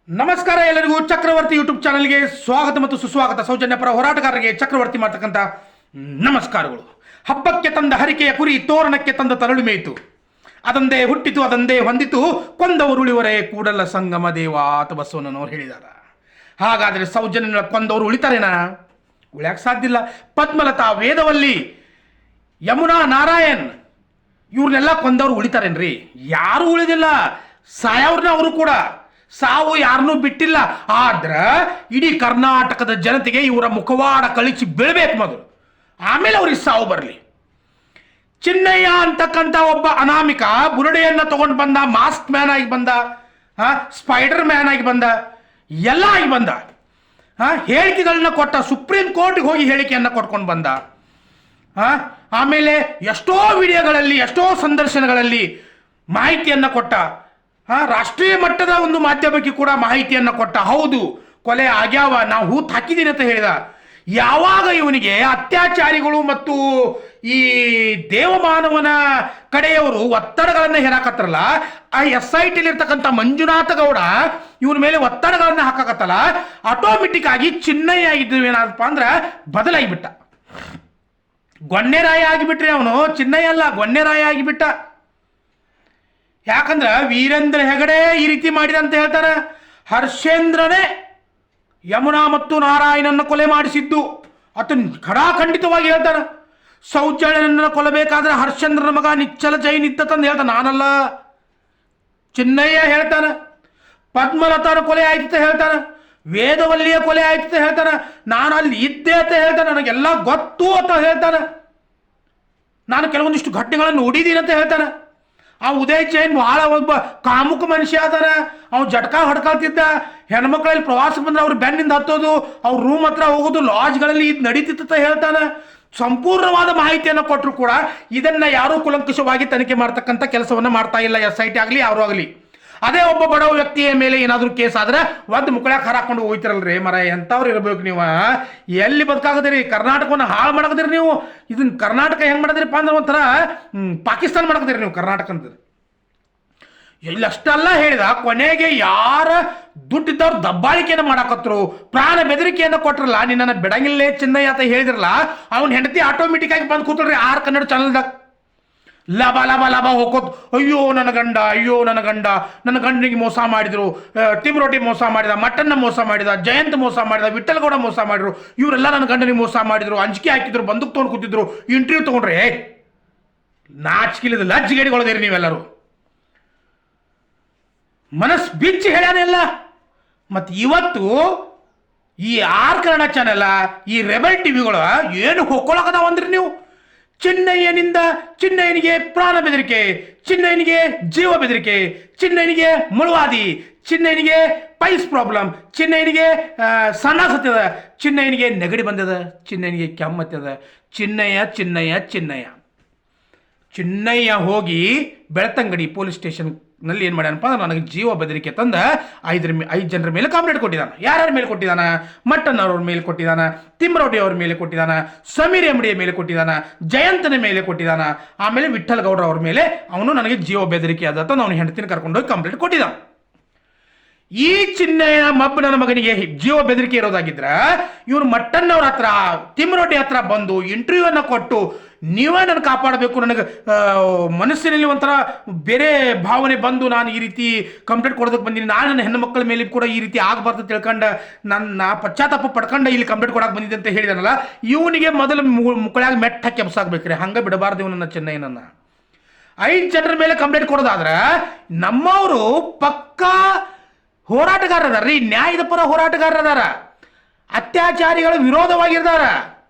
ನಮಸ್ಕಾರ ಎಲ್ಲರಿಗೂ ಚಕ್ರವರ್ತಿ ಯೂಟ್ಯೂಬ್ ಚಾನಲ್ಗೆ ಸ್ವಾಗತ ಮತ್ತು ಸುಸ್ವಾಗತ. ಸೌಜನ್ಯ ಪರ ಹೋರಾಟಗಾರರಿಗೆ ಚಕ್ರವರ್ತಿ ಮಾಡ್ತಕ್ಕಂಥ ನಮಸ್ಕಾರಗಳು. ಹಬ್ಬಕ್ಕೆ ತಂದ ಹರಿಕೆಯ ಕುರಿ ತೋರಣಕ್ಕೆ ತಂದ ತರಳು ಮೇಯಿತು, ಅದಂದೇ ಹುಟ್ಟಿತು ಅದಂದೇ ಹೊಂದಿತು, ಕೊಂದವರು ಉಳಿವರೇ ಕೂಡಲ ಸಂಗಮ ದೇವ ಅಥವಾ ಬಸವಣ್ಣನವರು ಹೇಳಿದಾರ. ಹಾಗಾದರೆ ಸೌಜನ್ಯ ಕೊಂದವರು ಉಳಿತಾರೇನಾ? ಉಳಿಯಕ್ಕೆ ಸಾಧ್ಯ ಇಲ್ಲ. ಪದ್ಮಲತಾ, ವೇದವಲ್ಲಿ, ಯಮುನಾ, ನಾರಾಯಣ್ ಇವ್ರನ್ನೆಲ್ಲ ಕೊಂದವರು ಉಳಿತಾರೇನ್ರಿ? ಯಾರೂ ಉಳಿದಿಲ್ಲ. ಸಾಯವ್ರನ್ನ ಅವರು ಕೂಡ ಸಾವು ಯಾರನ್ನೂ ಬಿಟ್ಟಿಲ್ಲ. ಆದ್ರೆ ಇಡೀ ಕರ್ನಾಟಕದ ಜನತೆಗೆ ಇವರ ಮುಖವಾಡ ಕಳಿಸಿ ಬೀಳ್ಬೇಕು ಮೊದಲು, ಆಮೇಲೆ ಅವ್ರಿಗೆ ಸಾವು ಬರಲಿ. ಚಿನ್ನಯ್ಯ ಅಂತಕ್ಕಂಥ ಒಬ್ಬ ಅನಾಮಿಕ ಬುರುಡೆಯನ್ನು ತಗೊಂಡು ಬಂದ, ಮಾಸ್ಕ್ ಮ್ಯಾನ್ ಆಗಿ ಬಂದ, ಸ್ಪೈಡರ್ ಮ್ಯಾನ್ ಆಗಿ ಬಂದ, ಎಲ್ಲ ಆಗಿ ಬಂದ. ಹೇಳಿಕೆಗಳನ್ನ ಕೊಟ್ಟ, ಸುಪ್ರೀಂ ಕೋರ್ಟ್ಗೆ ಹೋಗಿ ಹೇಳಿಕೆಯನ್ನು ಕೊಟ್ಕೊಂಡು ಬಂದ. ಆಮೇಲೆ ಎಷ್ಟೋ ವಿಡಿಯೋಗಳಲ್ಲಿ, ಎಷ್ಟೋ ಸಂದರ್ಶನಗಳಲ್ಲಿ ಮಾಹಿತಿಯನ್ನು ಕೊಟ್ಟ. ರಾಷ್ಟ್ರೀಯ ಮಟ್ಟದ ಒಂದು ಮಾಧ್ಯಮಕ್ಕೆ ಕೂಡ ಮಾಹಿತಿಯನ್ನು ಕೊಟ್ಟ. ಹೌದು, ಕೊಲೆ ಆಗ್ಯಾವ, ನಾವು ಹೂತ್ ಹಾಕಿದ್ದೀನಿ ಅಂತ ಹೇಳಿದ. ಯಾವಾಗ ಇವನಿಗೆ ಅತ್ಯಾಚಾರಿಗಳು ಮತ್ತು ಈ ದೇವಮಾನವನ ಕಡೆಯವರು ಒತ್ತಡಗಳನ್ನು ಹೇರಾಕತ್ತರಲ್ಲ, ಆ SIT ಇರ್ತಕ್ಕಂಥ ಮಂಜುನಾಥ ಗೌಡ ಇವನ ಮೇಲೆ ಒತ್ತಡಗಳನ್ನು ಹಾಕಕತ್ತಲ್ಲ, ಆಟೋಮೆಟಿಕ್ ಆಗಿ ಚಿನ್ನಯ್ಯ ಆಗಿದ್ದು ಏನಾದಪ್ಪ ಅಂದ್ರೆ ಬದಲಾಗಿಬಿಟ್ಟ. ಗೊನ್ನೆರಾಯ ಆಗಿಬಿಟ್ರಿ ಅವನು. ಚಿನ್ನಯ್ಯ ಅಲ್ಲ, ಗೊನ್ನೆರಾಯ ಆಗಿಬಿಟ್ಟ. ಯಾಕಂದ್ರೆ ವೀರೇಂದ್ರ ಹೆಗಡೆ ಈ ರೀತಿ ಮಾಡಿದ ಅಂತ ಹೇಳ್ತಾರೆ. ಹರ್ಷೇಂದ್ರನೇ ಯಮುನಾ ಮತ್ತು ನಾರಾಯಣನ ಕೊಲೆ ಮಾಡಿಸಿದ್ದು ಆತ ಖಡಾಖಂಡಿತವಾಗಿ ಹೇಳ್ತಾನೆ. ಸೌಜನ್ಯನನ್ನು ಕೊಲ್ಲಬೇಕಾದ್ರೆ ಹರ್ಷೇಂದ್ರನ ಮಗ ನಿಚ್ಚಲ ಜೈನ್ ಇದ್ದ ತಂದು ಹೇಳ್ತಾನೆ. ನಾನಲ್ಲ, ಚಿನ್ನಯ್ಯ ಹೇಳ್ತಾನೆ. ಪದ್ಮಲತಾನ ಕೊಲೆ ಆಯ್ತು ಅಂತ ಹೇಳ್ತಾನೆ. ವೇದವಲ್ಲಿಯ ಕೊಲೆ ಆಯ್ತು ಅಂತ ಹೇಳ್ತಾನೆ. ನಾನು ಅಲ್ಲಿ ಇದ್ದೆ ಅಂತ ಹೇಳ್ತಾನೆ. ನನಗೆಲ್ಲ ಗೊತ್ತು ಅಂತ ಹೇಳ್ತಾನೆ. ನಾನು ಕೆಲವೊಂದಿಷ್ಟು ಘಟನೆಗಳನ್ನು ನೋಡಿದ್ದೀನಿ ಅಂತ ಹೇಳ್ತಾನೆ. ಆ ಉದಯ್ ಜೈನ್ ಬಹಳ ಒಬ್ಬ ಕಾಮುಕ ಮನುಷ್ಯ ಅದಾರ. ಅವ್ನು ಜಟ್ಕಾ ಹೊಡ್ಕೊಳ್ತಿದ್ದ. ಹೆಣ್ಮಕ್ಳಲ್ಲಿ ಪ್ರವಾಸಕ್ಕೆ ಬಂದ್ರೆ ಅವ್ರ ಬೆನ್ನಿಂದ ಹತ್ತೋದು, ಅವ್ರ ರೂಮ್ ಹತ್ರ ಹೋಗೋದು, ಲಾಡ್ಜ್ಗಳಲ್ಲಿ ಇದು ನಡೀತಿತ್ತ ಹೇಳ್ತಾನೆ. ಸಂಪೂರ್ಣವಾದ ಮಾಹಿತಿಯನ್ನು ಕೊಟ್ಟರು ಕೂಡ ಇದನ್ನ ಯಾರೂ ಕುಲಂಕುಷವಾಗಿ ತನಿಖೆ ಮಾಡ್ತಕ್ಕಂಥ ಕೆಲಸವನ್ನ ಮಾಡ್ತಾ ಇಲ್ಲ, SIT ಆಗಲಿ ಯಾರು ಆಗಲಿ. ಅದೇ ಒಬ್ಬ ಬಡವ ವ್ಯಕ್ತಿಯ ಮೇಲೆ ಏನಾದರೂ ಕೇಸ್ ಆದ್ರೆ ಒಂದು ಮುಕ್ಕಳ್ಯಾಕ ಹಾರಾಕೊಂಡು ಹೋಗ್ತಿರಲ್ರಿ ಮರ. ಎಂಥವ್ರು ಇರ್ಬೇಕು ನೀವು? ಎಲ್ಲಿ ಬದುಕಾಗದಿರಿ? ಕರ್ನಾಟಕವನ್ನು ಹಾಳು ಮಾಡಕದಿರಿ ನೀವು. ಇದನ್ನ ಕರ್ನಾಟಕ ಹೆಂಗೆ ಮಾಡಿದ್ರಿಪ್ಪ ಅಂದ್ರೆ ಒಂಥರ ಪಾಕಿಸ್ತಾನ ಮಾಡಕದಿರಿ ನೀವು ಕರ್ನಾಟಕ ಅಂತ. ಇಲ್ಲಷ್ಟೆಲ್ಲ ಹೇಳಿದ ಕೊನೆಗೆ ಯಾರ ದುಡ್ಡಿದ್ದವ್ರು ದಬ್ಬಾಳಿಕೆಯನ್ನು ಮಾಡಾಕತ್ರು, ಪ್ರಾಣ ಬೆದರಿಕೆಯನ್ನು ಕೊಟ್ರಲ್ಲ, ನಿನ್ನನ್ನು ಬಿಡಂಗಿಲ್ಲೇ ಚಿನ್ನಯ್ಯ ಅಂತ ಹೇಳಿದ್ರಲ್ಲ, ಅವ್ನ ಹೆಂಡತಿ ಆಟೋಮೆಟಿಕ್ ಆಗಿ ಬಂದು ಕೂತ್ರಿ ಆರ್ ಕನ್ನಡ ಚಾನಲ್ದಾಗ ಲಾಭ ಲಾಭ ಲಾಭ ಹೋಗೋದು. ಅಯ್ಯೋ ನನ್ನ ಗಂಡ, ಅಯ್ಯೋ ನನ್ನ ಗಂಡ, ನನ್ನ ಗಂಡನಿಗೆ ಮೋಸ ಮಾಡಿದ್ರು, ಟಿಮ್ರೋಟಿ ಮೋಸ ಮಾಡಿದ, ಮಟನ್ನ ಮೋಸ ಮಾಡಿದ, ಜಯಂತ್ ಮೋಸ ಮಾಡಿದ, ವಿಠಲ್ಗೌಡ ಮೋಸ ಮಾಡಿದ್ರು, ಇವರೆಲ್ಲ ನನ್ನ ಗಂಡನಿಗೆ ಮೋಸ ಮಾಡಿದ್ರು, ಅಂಜಿಕೆ ಹಾಕಿದ್ರು, ಬಂದೂಕ್ ತೊಗೊಂಡು ಕೂತಿದ್ರು, ಇಂಟರ್ವ್ಯೂ ತೊಗೊಂಡ್ರೆ ನಾಚಿಕಿಲಿದ ಲಜ್ಜಿಗೇಡಿಗೊಳದಿರಿ ನೀವೆಲ್ಲರೂ. ಮನಸ್ಸು ಬಿಚ್ಚಿ ಹೇಳ್ಯಾನೆಲ್ಲ. ಮತ್ತು ಇವತ್ತು ಈ ಆರ್ ಕನ್ನಡ ಚಾನೆಲ್, ಈ ರೆಬೆಲ್ ಟಿವಿಗಳು ಏನು ಹೊಕ್ಕೊಳಕದಾವಂದ್ರಿ ನೀವು? ಚಿನ್ನಯ್ಯನಿಂದ ಚಿನ್ನಯ್ಯನಿಗೆ ಪ್ರಾಣ ಬೆದರಿಕೆ, ಚಿನ್ನಯ್ಯನಿಗೆ ಜೀವ ಬೆದರಿಕೆ, ಚಿನ್ನಯ್ಯನಿಗೆ ಮುಳುವಾದಿ, ಚಿನ್ನಯ್ಯನಿಗೆ ಪೈಲ್ಸ್ ಪ್ರಾಬ್ಲಮ್, ಚಿನ್ನಯ್ಯನಿಗೆ ಸಣ್ಣ ಸತ್ಯದ, ಚಿನ್ನಯ್ಯನಿಗೆ ನೆಗಡಿ ಬಂದದ, ಚಿನ್ನಯ್ಯನಿಗೆ ಕೆಮ್ಮತ್ತದ. ಚಿನ್ನಯ್ಯ ಚಿನ್ನಯ್ಯ ಚಿನ್ನಯ್ಯ ಚಿನ್ನಯ್ಯ ಹೋಗಿ ಬೆಳ್ತಂಗಡಿ ಪೊಲೀಸ್ ಸ್ಟೇಷನ್ನಲ್ಲಿ ಏನು ಮಾಡ್ಯಾನಪ್ಪ ಅಂದ್ರೆ ನನಗೆ ಜೀವ ಬೆದರಿಕೆ ತಂದ 5 ಜನರ ಮೇಲೆ ಕಂಪ್ಲೇಂಟ್ ಕೊಟ್ಟಿದ್ದಾನೆ. ಯಾರ್ಯಾರ ಮೇಲೆ ಕೊಟ್ಟಿದ್ದಾನ? ಮಟ್ಟನ್ ಅವ್ರ ಮೇಲೆ ಕೊಟ್ಟಿದ್ದಾನ, ತಿಮ್ರೋಟಿ ಅವ್ರ ಮೇಲೆ ಕೊಟ್ಟಿದ್ದಾನ, ಸಮೀರ್ ಎಮ್ಡಿಯ ಮೇಲೆ ಕೊಟ್ಟಿದ್ದಾನ, ಜಯಂತನ ಮೇಲೆ ಕೊಟ್ಟಿದ್ದಾನ, ಆಮೇಲೆ ವಿಠಲ್ ಗೌಡ್ರ ಅವ್ರ ಮೇಲೆ ಅವನು ನನಗೆ ಜೀವ ಬೆದರಿಕೆ ಆದ ಅವನು ಹೆಂಡತಿನ ಕರ್ಕೊಂಡೋಗಿ ಕಂಪ್ಲೇಂಟ್ ಕೊಟ್ಟಿದ್ದಾನ. ಈ ಚಿನ್ನಯ್ಯ ಮಬ್ಬನ ಮಗನಿಗೆ ಜೀವ ಬೆದರಿಕೆ ಇರೋದಾಗಿದ್ರ ಇವ್ರು ಮಟ್ಟನ್ ಅವ್ರ ಹತ್ರ, ತಿಮ್ರೋಟಿ ಹತ್ರ ಬಂದು ಇಂಟರ್ವ್ಯೂವನ್ನು ಕೊಟ್ಟು ನೀವೇ ನನ್ನ ಕಾಪಾಡಬೇಕು, ನನಗೆ ಮನಸ್ಸಿನಲ್ಲಿ ಒಂಥರ ಬೇರೆ ಭಾವನೆ ಬಂದು ನಾನು ಈ ರೀತಿ ಕಂಪ್ಲೇಂಟ್ ಕೊಡೋದಕ್ಕೆ ಬಂದೀನಿ, ನಾನು ನನ್ನ ಹೆಣ್ಣು ಮಕ್ಕಳ ಮೇಲೆ ಕೂಡ ಈ ರೀತಿ ಆಗಬಾರ್ದು ತಿಳ್ಕೊಂಡು ನನ್ನ ಪಶ್ಚಾತ್ತಾಪ ಪಡ್ಕೊಂಡು ಇಲ್ಲಿ ಕಂಪ್ಲೇಂಟ್ ಕೊಡಕ್ಕೆ ಬಂದಿದ್ದೆ ಅಂತ ಹೇಳಿದಾನಲ್ಲ, ಇವನಿಗೆ ಮೊದಲು ಮುಕ್ಕಳಾಗಿ ಮೆಟ್ಟ ಹಾಕಿ ಎಬ್ಸಾಕ್ಬೇಕ್ರಿ. ಹಂಗೆ ಬಿಡಬಾರ್ದು ಇವನನ್ನ ಚಿನ್ನಯ್ಯನನ್ನ. 5 ಜನರ ಮೇಲೆ ಕಂಪ್ಲೇಂಟ್ ಕೊಡೋದಾದ್ರೆ ನಮ್ಮವರು ಪಕ್ಕಾ ಹೋರಾಟಗಾರದಾರ್ರಿ, ನ್ಯಾಯದ ಪರ ಹೋರಾಟಗಾರದಾರ, ಅತ್ಯಾಚಾರಿಗಳ ವಿರೋಧವಾಗಿರ್ತಾರ,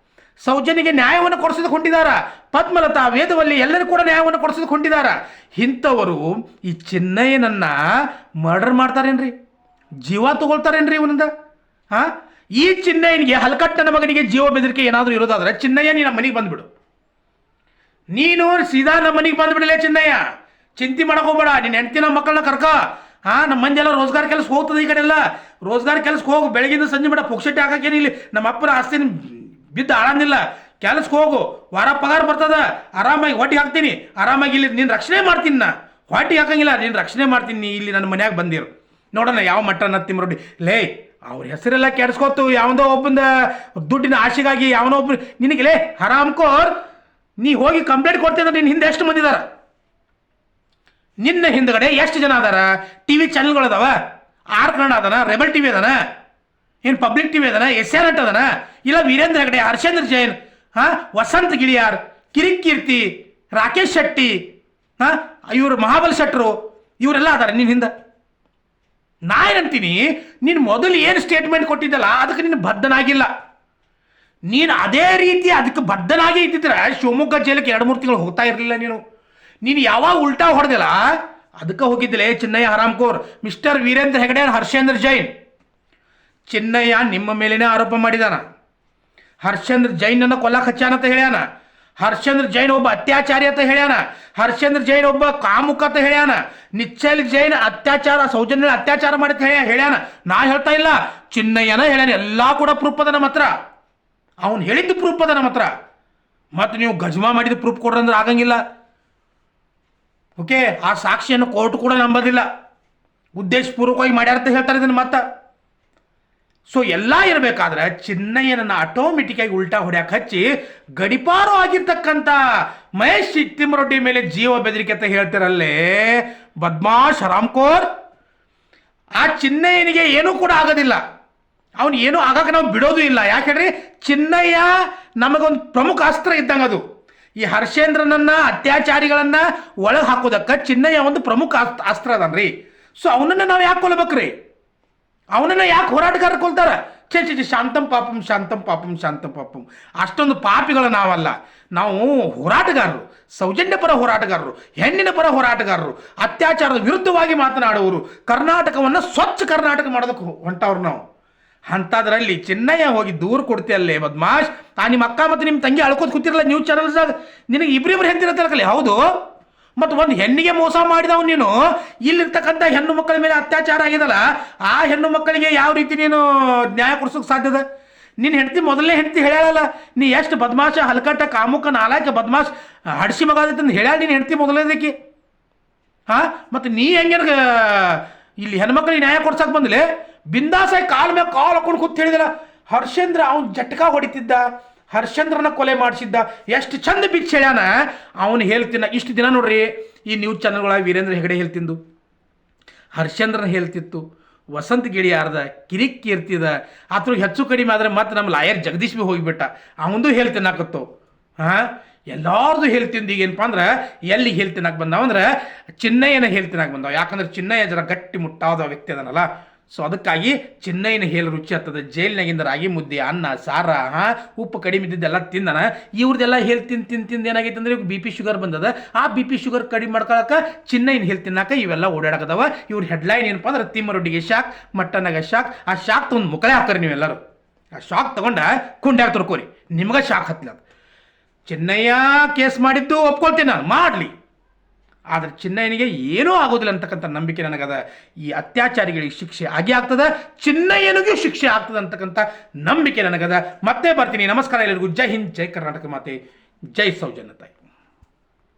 ಸೌಜನ್ಯಗೆ ನ್ಯಾಯವನ್ನು ಕೊಡಿಸೋದಕ್ಕೆ ಹೊಂಟಿದಾರ, ಪದ್ಮಲತಾ, ವೇದವಲ್ಲಿ ಎಲ್ಲರೂ ಕೂಡ ನ್ಯಾಯವನ್ನು ಕೊಡಿಸೋದಕ್ಕೆ ಹೊಂಟಿದಾರ. ಇಂಥವರು ಈ ಚಿನ್ನಯ್ಯನನ್ನ ಮರ್ಡರ್ ಮಾಡ್ತಾರೇನ್ರಿ? ಜೀವ ತಗೊಳ್ತಾರೇನ್ರಿ ಇವನಿಂದ? ಈ ಚಿನ್ನಯ್ಯನಿಗೆ ಹಲ್ಕಟ್ಟನ ಮಗನಿಗೆ ಜೀವ ಬೆದರಿಕೆ ಏನಾದರೂ ಇರೋದಾದ್ರೆ ಚಿನ್ನಯ್ಯ ನೀನು ನಮ್ಮ ಮನೆಗೆ ಬಂದ್ಬಿಡು, ನೀನು ಸೀದಾ ನಮ್ಮ ಮನೆಗೆ ಬಂದ್ಬಿಡಲೇ ಚಿನ್ನಯ್ಯ. ಚಿಂತೆ ಮಾಡಕ್ ಹೋಗ್ಬೇಡ. ನಿನ್ನ ಹೆಂಡತಿನ ಮಕ್ಕಳನ್ನ ಕರ್ಕ. ನಮ್ಮ ಮಂದಿ ಎಲ್ಲ ರೋಜ್ಗಾರ ಕೆಲಸ ಹೋಗ್ತದೆ. ಈ ಕಡೆ ಎಲ್ಲ ರೋಜ್ಗಾರ ಕೆಲಸಕ್ಕೆ ಹೋಗು. ಬೆಳಗಿಂದ ಸಂಜೆ ಬೇಡ ಪುಕ್ಷಟೆ ಹಾಕೇನಿಲ್ಲ. ನಮ್ಮ ಅಪ್ಪನ ಆಸ್ತಿನ ಬಿದ್ದು ಆಳಂದಿಲ್ಲ. ಕೆಲಸಕ್ಕೆ ಹೋಗು, ವಾರ ಪಗಾರ ಬರ್ತದ, ಆರಾಮಾಗಿ ಹೊಟ್ಟಿಗೆ ಹಾಕ್ತೀನಿ, ಆರಾಮಾಗಿ ಇಲ್ಲಿ ನೀನು ರಕ್ಷಣೆ ಮಾಡ್ತೀನಿ. ನಾ ಹೊಟ್ಟಿಗೆ ಹಾಕಂಗಿಲ್ಲ, ನೀನು ರಕ್ಷಣೆ ಮಾಡ್ತೀನಿ. ಇಲ್ಲಿ ನನ್ನ ಮನ್ಯಾಗ ಬಂದಿರು. ನೋಡೋಣ ಯಾವ ಮಟ್ಟನ ತಿಮ್ಮರೊಡ್ಡಿ ಲೇ ಅವ್ರ ಹೆಸರೆಲ್ಲ ಕೆಡಿಸ್ಕೊತು ಯಾವನೋ ಒಬ್ಬಂದ ದುಡ್ಡಿನ ಆಶೆಗಾಗಿ ಯಾವನೋ ಒಬ್ಬ ನಿನಗೆ ಲೇ ಹರಾಮ್ಕೋರ್ ನೀ ಹೋಗಿ ಕಂಪ್ಲೇಂಟ್ ಕೊಡ್ತಿದ್ರೆ ನಿನ್ನ ಹಿಂದೆ ಎಷ್ಟು ಮಂದಿ ಇದಾರ ನಿನ್ನ ಹಿಂದ್ಗಡೆ ಎಷ್ಟು ಜನ ಅದಾರ ಟಿ ವಿ ಚಾನಲ್ಗಳದಾವ ಆರ್ ಕನ್ನಡ ಅದನ ರೆಬಲ್ ಟಿ ವಿ ಅದನ ಏನು ಪಬ್ಲಿಕ್ ಟಿ ವಿ ಅದನ SR ನಟ್ ಅದನ ಇಲ್ಲ ವೀರೇಂದ್ರ ಹೆಗಡೆ ಹರ್ಷೇಂದ್ರ ಜೈನ್ ವಸಂತ್ ಗಿಳಿಯಾರ್ ಕಿರಿಕೀರ್ತಿ ರಾಕೇಶ್ ಶೆಟ್ಟಿ ಇವರು ಮಹಾಬಲ್ ಶೆಟ್ರು ಇವರೆಲ್ಲ ಅದಾರ ನಿನ್ನ ಹಿಂದೆ ನಾ ಏನಂತೀನಿ ನೀನು ಮೊದಲು ಏನು ಸ್ಟೇಟ್ಮೆಂಟ್ ಕೊಟ್ಟಿದ್ದಲ್ಲ ಅದಕ್ಕೆ ನೀನು ಬದ್ಧನಾಗಿಲ್ಲ ನೀನು ಅದೇ ರೀತಿ ಅದಕ್ಕೆ ಬದ್ಧನಾಗಿ ಇದ್ದಿದ್ರೆ ಶಿವಮೊಗ್ಗ ಜೈಲಿಗೆ 2-3 ತಿಂಗಳು ಹೋಗ್ತಾ ಇರಲಿಲ್ಲ ನೀನು ಯಾವಾಗ ಉಲ್ಟಾ ಹೊಡೆದಿಲ್ಲ ಅದಕ್ಕೆ ಹೋಗಿದ್ದಿಲ್ಲ ಚಿನ್ನಯ್ಯ ಹರಾಮ್ಕೋರ್ ಮಿಸ್ಟರ್ ವೀರೇಂದ್ರ ಹೆಗಡೆ ಹರ್ಷೇಂದ್ರ ಜೈನ್ ಚಿನ್ನಯ್ಯ ನಿಮ್ಮ ಮೇಲೇನೆ ಆರೋಪ ಮಾಡಿದಾನ ಹರ್ಷೇಂದ್ರ ಜೈನನ್ನು ಕೊಲ್ಲಕ್ಕೆ ಹಚ್ಚಾನಂತ ಹೇಳ್ಯಾನ ಹರ್ಷೇಂದ್ರ ಜೈನ್ ಒಬ್ಬ ಅತ್ಯಾಚಾರಿ ಅಂತ ಹೇಳ್ಯಾನ ಹರ್ಷೇಂದ್ರ ಜೈನ್ ಒಬ್ಬ ಕಾಮುಕ ಅಂತ ಹೇಳ್ಯಾನ ನಿಚ್ಚಲ್ ಜೈನ್ ಅತ್ಯಾಚಾರ ಸೌಜನ್ಯ ಅತ್ಯಾಚಾರ ಮಾಡಿದ ಹೇಳ್ಯಾನ ನಾ ಹೇಳ್ತಾ ಇಲ್ಲ ಚಿನ್ನಯ್ಯನ ಹೇಳ್ಯಾನ ಎಲ್ಲ ಕೂಡ ಪ್ರೂಫ್ ಅದ ನಮ್ಮ ಹತ್ರ ಅವನು ಹೇಳಿದ್ದು ಪ್ರೂಫ್ ಅದ ನಮ್ಮ ಹತ್ರ ಮತ್ತು ನೀವು ಗಜ್ಮಾ ಮಾಡಿದ ಪ್ರೂಫ್ ಕೊಡ್ರಿ ಅಂದ್ರೆ ಆಗಂಗಿಲ್ಲ ಓಕೆ ಆ ಸಾಕ್ಷಿಯನ್ನು ಕೋರ್ಟ್ ಕೂಡ ನಂಬೋದಿಲ್ಲ ಉದ್ದೇಶಪೂರ್ವಕವಾಗಿ ಮಾಡ್ಯಾರ ಅಂತ ಹೇಳ್ತಾರೆ ಇದನ್ನು ಮತ್ತೆ ಸೊ ಎಲ್ಲ ಇರಬೇಕಾದ್ರೆ ಚಿನ್ನಯ್ಯನನ್ನು ಆಟೋಮೆಟಿಕ್ಕಾಗಿ ಉಲ್ಟಾ ಹೊಡ್ಯಾಕೆ ಹಚ್ಚಿ ಗಡಿಪಾರು ಆಗಿರ್ತಕ್ಕಂಥ ಮಹೇಶ್ ತಿಮ್ಮರೊಡ್ಡಿ ಮೇಲೆ ಜೀವ ಬೆದರಿಕೆ ಅಂತ ಹೇಳ್ತಿರಲ್ಲೇ ಬದ್ಮಾಶ್ ಹರಾಮ್ಕೋರ್ ಆ ಚಿನ್ನಯ್ಯನಿಗೆ ಏನೂ ಕೂಡ ಆಗೋದಿಲ್ಲ ಅವನು ಏನೂ ಆಗಕ್ಕೆ ನಾವು ಬಿಡೋದು ಇಲ್ಲ ಯಾಕೆ ಹೇಳ್ರಿ ಚಿನ್ನಯ್ಯ ನಮಗೊಂದು ಪ್ರಮುಖ ಅಸ್ತ್ರ ಇದ್ದಂಗೆ ಅದು ಈ ಹರ್ಷೇಂದ್ರನನ್ನ ಅತ್ಯಾಚಾರಿಗಳನ್ನ ಒಳಗೆ ಹಾಕೋದಕ್ಕೆ ಚಿನ್ನಯ್ಯ ಒಂದು ಪ್ರಮುಖ ಅಸ್ತ್ರ ಅದನ್ರಿ ಸೊ ಅವನನ್ನು ನಾವು ಯಾಕೆ ಕೊಲ್ಬೇಕ್ರಿ ಅವನನ್ನು ಯಾಕೆ ಹೋರಾಟಗಾರ ಕೊಲ್ತಾರ ಛೇ ಶಾಂತಂ ಪಾಪಂ ಶಾಂತಂ ಪಾಪಂ ಶಾಂತಂ ಪಾಪಂ ಅಷ್ಟೊಂದು ಪಾಪಿಗಳು ನಾವಲ್ಲ ನಾವು ಹೋರಾಟಗಾರರು ಸೌಜನ್ಯ ಪರ ಹೋರಾಟಗಾರರು ಹೆಣ್ಣಿನ ಪರ ಹೋರಾಟಗಾರರು ಅತ್ಯಾಚಾರದ ವಿರುದ್ಧವಾಗಿ ಮಾತನಾಡುವವರು ಕರ್ನಾಟಕವನ್ನು ಸ್ವಚ್ಛ ಕರ್ನಾಟಕ ಮಾಡೋದಕ್ಕೆ ಹೊಂಟವ್ರು ನಾವು ಅಂಥದ್ರಲ್ಲಿ ಚಿನ್ನಯ್ಯ ಹೋಗಿ ದೂರ ಕೊಡ್ತೀಯಲ್ಲೇ ಬದ್ಮಾಶ್ ನಿಮ್ಮ ಅಕ್ಕ ಮತ್ತು ನಿಮ್ಮ ತಂಗಿ ಅಳ್ಕೋದು ಕೂತಿರಲ್ಲ ನ್ಯೂಸ್ ಚಾನಲ್ಸ್ದಾಗ ನಿನಗೆ ಇಬ್ಬರಿಬ್ಬರು ಹೆಂತಿರತ್ತಲ್ಲ ಹೌದು ಮತ್ತು ಒಂದು ಹೆಣ್ಣಿಗೆ ಮೋಸ ಮಾಡಿದವು ನೀನು ಇಲ್ಲಿರ್ತಕ್ಕಂಥ ಹೆಣ್ಣು ಮಕ್ಕಳ ಮೇಲೆ ಅತ್ಯಾಚಾರ ಆಗಿದಲ್ಲ ಆ ಹೆಣ್ಣು ಮಕ್ಕಳಿಗೆ ಯಾವ ರೀತಿ ನೀನು ನ್ಯಾಯ ಕೊಡ್ಸೋಕೆ ಸಾಧ್ಯದ ನಿನ್ನ ಹೆಂಡತಿ ಮೊದಲನೇ ಹೆಂಡತಿ ಹೇಳ್ಯಾಳಲ್ಲ ನೀ ಎಷ್ಟು ಬದ್ಮಾಶ ಹಲ್ಕಟ್ಟ ಕಾಮುಕ ನಾಲಾಕ ಬದ್ಮಾಶ್ ಹಡ್ಸಿ ಮಗ ಅಂತಂದು ಹೇಳ್ಯಾಳ ನೀನು ಹೆಂಡತಿ ಮೊದಲನೇದಕ್ಕೆ ಮತ್ತು ನೀ ಹೆಂಗೇನು ಇಲ್ಲಿ ಹೆಣ್ಮಕ್ಳಿಗೆ ನ್ಯಾಯ ಕೊಡ್ಸಕ್ಕೆ ಬಂದಿಲ್ಲ ಬಿಂದಾಸಾಗಿ ಕಾಲ ಮೇಲೆ ಕಾಲು ಹಾಕೊಂಡು ಕೂತ್ ಹೇಳಿದಿಲ್ಲ ಹರ್ಷೇಂದ್ರ ಅವ್ನು ಜಟ್ಕ ಹೊಡಿತಿದ್ದ ಹರ್ಷೇಂದ್ರನ ಕೊಲೆ ಮಾಡಿಸಿದ್ದ ಎಷ್ಟು ಚಂದ ಬಿಚ್ಚ ಹೇಳ್ಯಾನ ಅವನು ಹೇಳ್ತಿನ್ನ ಇಷ್ಟು ದಿನ ನೋಡ್ರಿ ಈ ನ್ಯೂಸ್ ಚಾನಲ್ಗಳ ವೀರೇಂದ್ರ ಹೆಗಡೆ ಹೇಳ್ತಿಂದು ಹರ್ಷೇಂದ್ರನ ಹೇಳ್ತಿತ್ತು ವಸಂತ್ ಗಿಳಿಯಾರ್ದ ಕಿರಿಕೀರ್ತಿದ ಅದ್ರ ಹೆಚ್ಚು ಕಡಿಮೆ ಆದರೆ ಮತ್ತೆ ನಮ್ಮ ಲಾಯರ್ ಜಗದೀಶ್ ಬಿ ಹೋಗಿಬಿಟ್ಟ ಅವನದು ಹೇಳ್ತಿನ್ನಾಕತ್ತು ಎಲ್ಲಾರ್ದು ಹೇಳ್ತಿಂದು ಈಗೇನಪ್ಪ ಅಂದ್ರೆ ಎಲ್ಲಿ ಹೇಳ್ತಿನ್ನಾಕ ಬಂದಾವ ಅಂದ್ರೆ ಚಿನ್ನಯ್ಯನ ಹೇಳ್ತಿನ್ನಾಕ ಬಂದಾವ ಯಾಕಂದ್ರೆ ಚಿನ್ನಯ್ಯ ಜರ ಗಟ್ಟಿ ಮುಟ್ಟಾದ ವ್ಯಕ್ತಿ ಅದನಲ್ಲ ಸೊ ಅದಕ್ಕಾಗಿ ಚಿನ್ನಯ್ಯನ ಹೇಳಿ ರುಚಿ ಆಗ್ತದೆ ಜೈಲಿನಾಗಿಂದ ರಾಗಿ ಮುದ್ದೆ ಅನ್ನ ಸಾರ ಉಪ್ಪು ಕಡಿಮೆ ಇದ್ದಿದ್ದೆಲ್ಲ ತಿಂದನ ಇವ್ರದ್ದೆಲ್ಲ ಹೇಳಿ ತಿಂದು ಏನಾಗೈತೆ ಅಂದ್ರೆ ಬಿ ಪಿ ಶುಗರ್ ಬಂದದ ಆ ಬಿ ಪಿ ಶುಗರ್ ಕಡಿಮೆ ಮಾಡ್ಕೊಳಕ್ಕೆ ಚಿನ್ನಯ್ಯನ ಹೇಳಿ ತಿನ್ನಾಕ ಇವೆಲ್ಲ ಓಡಾಡಕದವ ಇವ್ರ ಹೆಡ್ಲೈನ್ ಏನಪ್ಪ ಅಂದ್ರೆ ತಿಮ್ಮರೊಡ್ಡಿಗೆ ಶಾಕ್ ಮಟ್ಟನಾಗ ಶಾಕ್ ಆ ಶಾಕ್ ತೊಗೊಂಡು ಮುಕ್ಕಳೆ ಹಾಕ್ರಿ ನೀವೆಲ್ಲರೂ ಆ ಶಾಕ್ ತಗೊಂಡ ಕುಂಡ್ಯಾಗ ತುರ್ಕೋರಿ ನಿಮ್ಗೆ ಶಾಕ್ ಹತ್ತಲ ಚಿನ್ನಯ್ಯ ಕೇಸ್ ಮಾಡಿದ್ದು ಒಪ್ಕೊಳ್ತೀನಿ ನಾನು ಮಾಡಲಿ ಆದರೆ ಚಿನ್ನಯ್ಯನಿಗೆ ಏನೂ ಆಗೋದಿಲ್ಲ ಅಂತಕ್ಕಂಥ ನಂಬಿಕೆ ನನಗದ ಈ ಅತ್ಯಾಚಾರಿಗಳಿಗೆ ಶಿಕ್ಷೆ ಆಗೇ ಆಗ್ತದೆ ಚಿನ್ನಯ್ಯನಿಗೂ ಶಿಕ್ಷೆ ಆಗ್ತದೆ ಅಂತಕ್ಕಂಥ ನಂಬಿಕೆ ನನಗದ ಮತ್ತೆ ಬರ್ತೀನಿ ನಮಸ್ಕಾರ ಎಲ್ಲರಿಗೂ ಜೈ ಹಿಂದ್ ಜೈ ಕರ್ನಾಟಕ ಮಾತೆ ಜೈ ಸೌಜನ್ಯತೆ